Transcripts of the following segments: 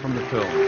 from the film.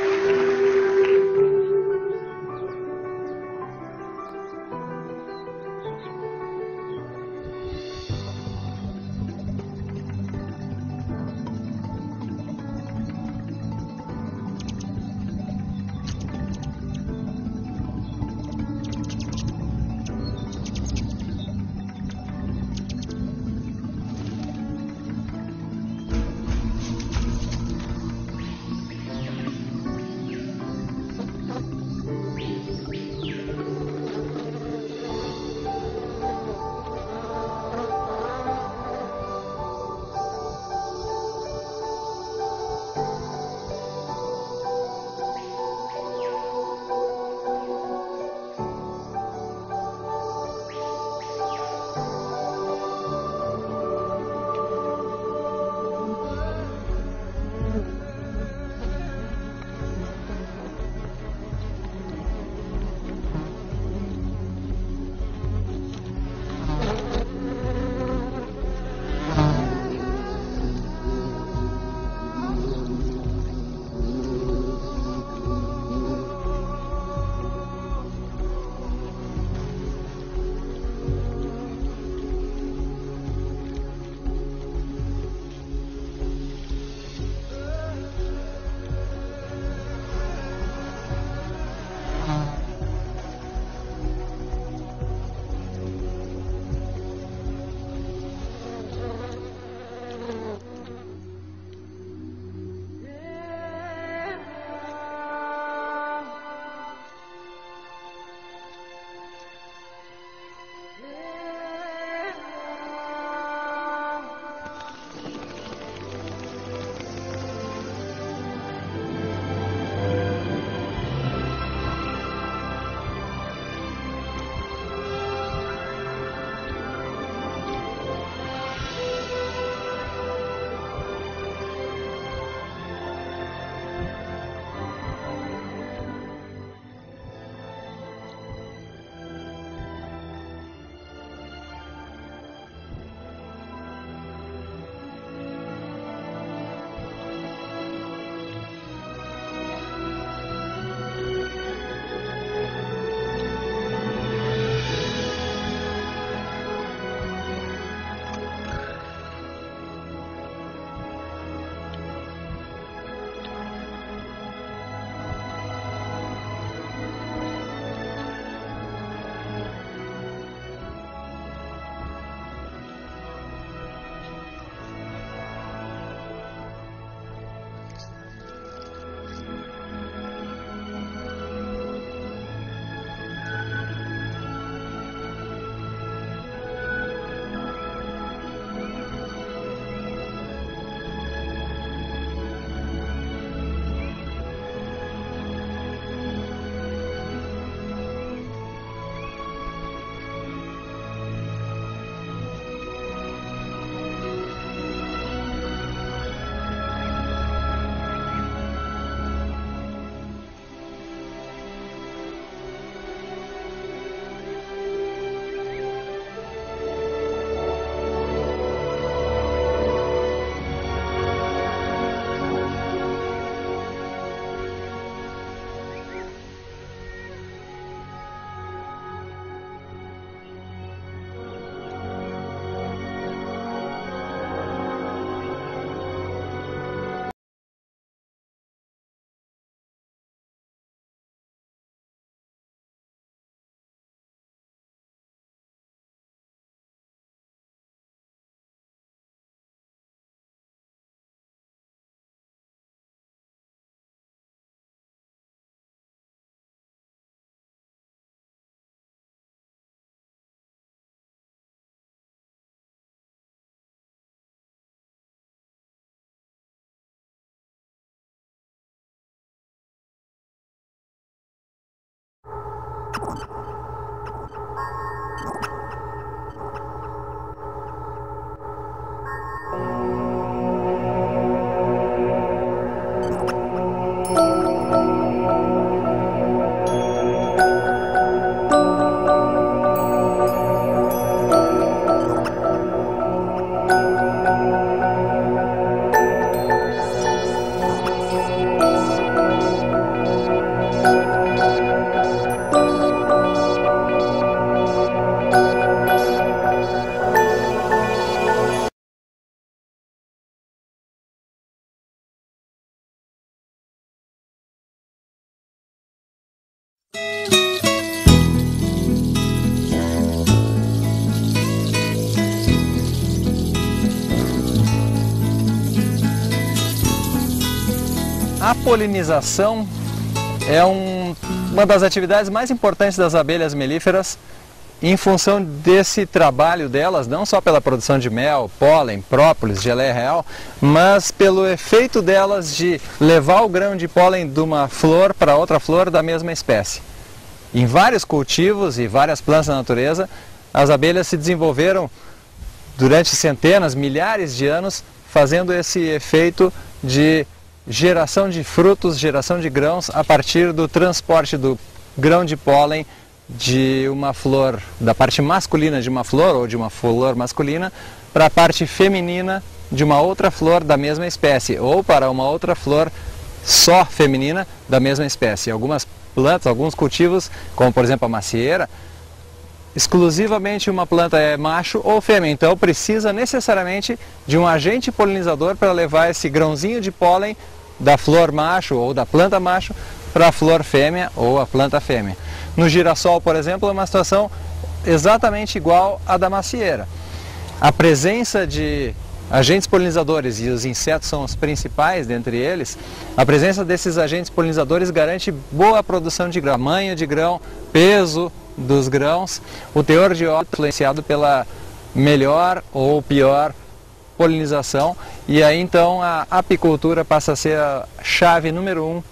A polinização é uma das atividades mais importantes das abelhas melíferas em função desse trabalho delas, não só pela produção de mel, pólen, própolis, geleia real, mas pelo efeito delas de levar o grão de pólen de uma flor para outra flor da mesma espécie. Em vários cultivos e várias plantas da natureza, as abelhas se desenvolveram durante centenas, milhares de anos, fazendo esse efeito de geração de frutos, geração de grãos a partir do transporte do grão de pólen de uma flor, da parte masculina de uma flor ou de uma flor masculina para a parte feminina de uma outra flor da mesma espécie ou para uma outra flor só feminina da mesma espécie. Algumas plantas, alguns cultivos, como por exemplo a macieira, exclusivamente uma planta é macho ou fêmea, então precisa necessariamente de um agente polinizador para levar esse grãozinho de pólen da flor macho ou da planta macho para a flor fêmea ou a planta fêmea. No girassol, por exemplo, é uma situação exatamente igual à da macieira. A presença de agentes polinizadores, e os insetos são os principais dentre eles, a presença desses agentes polinizadores garante boa produção de grão, tamanho de grão, peso dos grãos, o teor de óleo influenciado pela melhor ou pior polinização, e aí então a apicultura passa a ser a chave número 1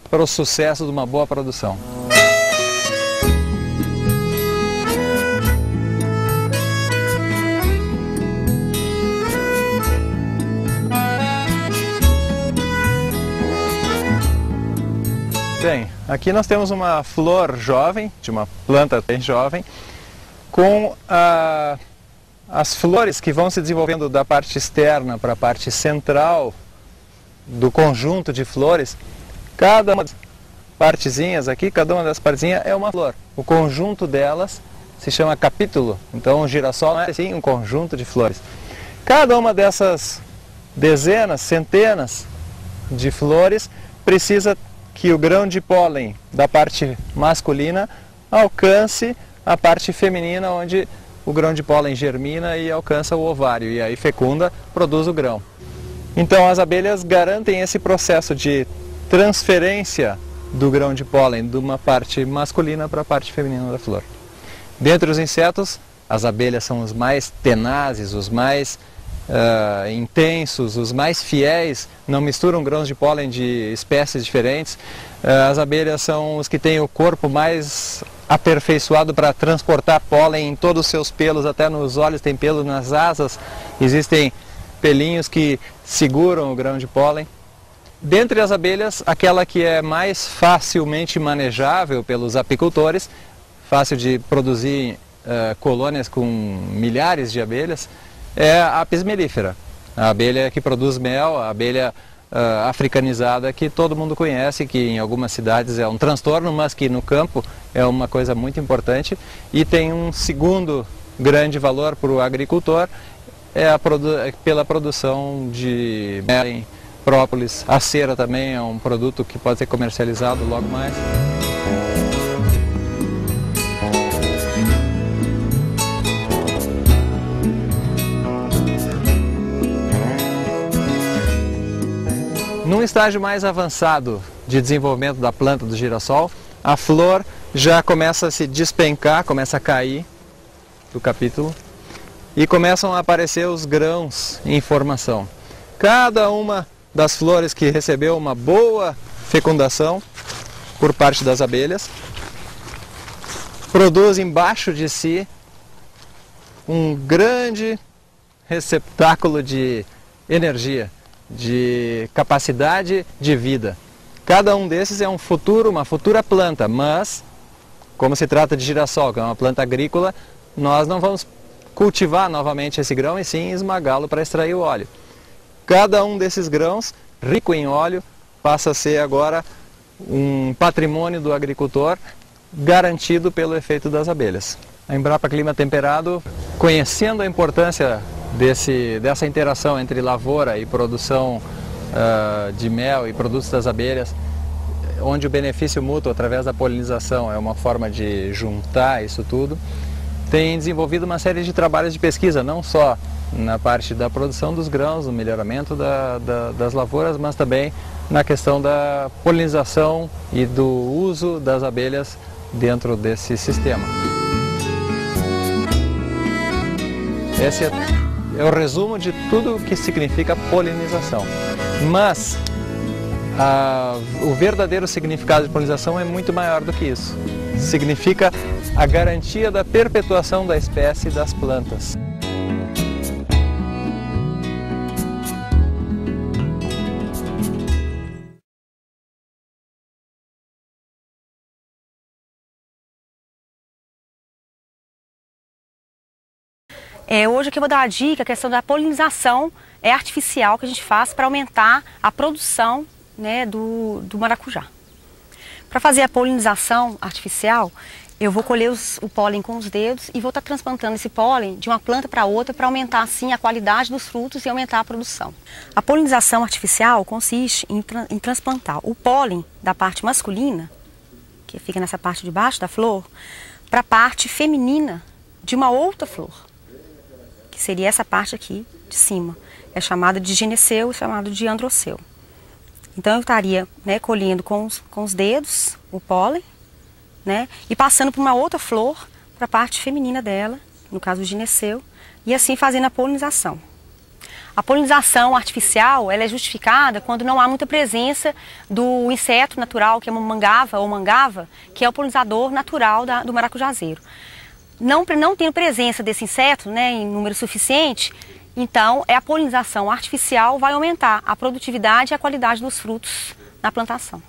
para o sucesso de uma boa produção. Bem, aqui nós temos uma flor jovem, de uma planta bem jovem, com as flores que vão se desenvolvendo da parte externa para a parte central do conjunto de flores. Cada uma das partezinhas aqui, cada uma das partezinhas é uma flor. O conjunto delas se chama capítulo. Então o girassol não é assim um conjunto de flores. Cada uma dessas dezenas, centenas de flores precisa que o grão de pólen da parte masculina alcance a parte feminina, onde o grão de pólen germina e alcança o ovário, e aí fecunda, produz o grão. Então as abelhas garantem esse processo de transferência do grão de pólen de uma parte masculina para a parte feminina da flor. Dentre os insetos, as abelhas são os mais tenazes, os mais intensos, os mais fiéis, não misturam grãos de pólen de espécies diferentes. As abelhas são os que têm o corpo mais aperfeiçoado para transportar pólen em todos os seus pelos, até nos olhos tem pelo, nas asas existem pelinhos que seguram o grão de pólen. Dentre as abelhas, aquela que é mais facilmente manejável pelos apicultores, fácil de produzir colônias com milhares de abelhas, é a Apis mellifera, a abelha que produz mel, a abelha africanizada que todo mundo conhece, que em algumas cidades é um transtorno, mas que no campo é uma coisa muito importante. E tem um segundo grande valor para o agricultor, pela produção de mel, própolis. A cera também é um produto que pode ser comercializado logo mais. Num estágio mais avançado de desenvolvimento da planta do girassol, a flor já começa a se despencar, começa a cair do capítulo e começam a aparecer os grãos em formação. Cada uma das flores que recebeu uma boa fecundação por parte das abelhas produz embaixo de si um grande receptáculo de energia, de capacidade de vida. Cada um desses é uma futura planta, mas como se trata de girassol, que é uma planta agrícola, nós não vamos cultivar novamente esse grão e sim esmagá-lo para extrair o óleo. Cada um desses grãos, rico em óleo, passa a ser agora um patrimônio do agricultor, garantido pelo efeito das abelhas. A Embrapa Clima Temperado, conhecendo a importância dessa interação entre lavoura e produção de mel e produtos das abelhas, onde o benefício mútuo através da polinização é uma forma de juntar isso tudo, tem desenvolvido uma série de trabalhos de pesquisa, não só na parte da produção dos grãos, no melhoramento das lavouras, mas também na questão da polinização e do uso das abelhas dentro desse sistema. Esse é o resumo de tudo o que significa polinização. Mas o verdadeiro significado de polinização é muito maior do que isso. Significa a garantia da perpetuação da espécie das plantas. Hoje aqui eu vou dar uma dica, a questão da polinização artificial que a gente faz para aumentar a produção, né, do maracujá. Para fazer a polinização artificial, eu vou colher o pólen com os dedos e vou estar transplantando esse pólen de uma planta para outra para aumentar assim a qualidade dos frutos e aumentar a produção. A polinização artificial consiste em transplantar o pólen da parte masculina, que fica nessa parte de baixo da flor, para a parte feminina de uma outra flor, que seria essa parte aqui de cima. É chamada de gineceu e chamado de androceu. Então eu estaria, né, colhendo com os dedos o pólen, né, e passando por uma outra flor para a parte feminina dela, no caso o gineceu, e assim fazendo a polinização. A polinização artificial ela é justificada quando não há muita presença do inseto natural, que é uma mangava ou mangava, que é o polinizador natural do maracujazeiro. Não tendo presença desse inseto, né, em número suficiente, então a polinização artificial vai aumentar a produtividade e a qualidade dos frutos na plantação.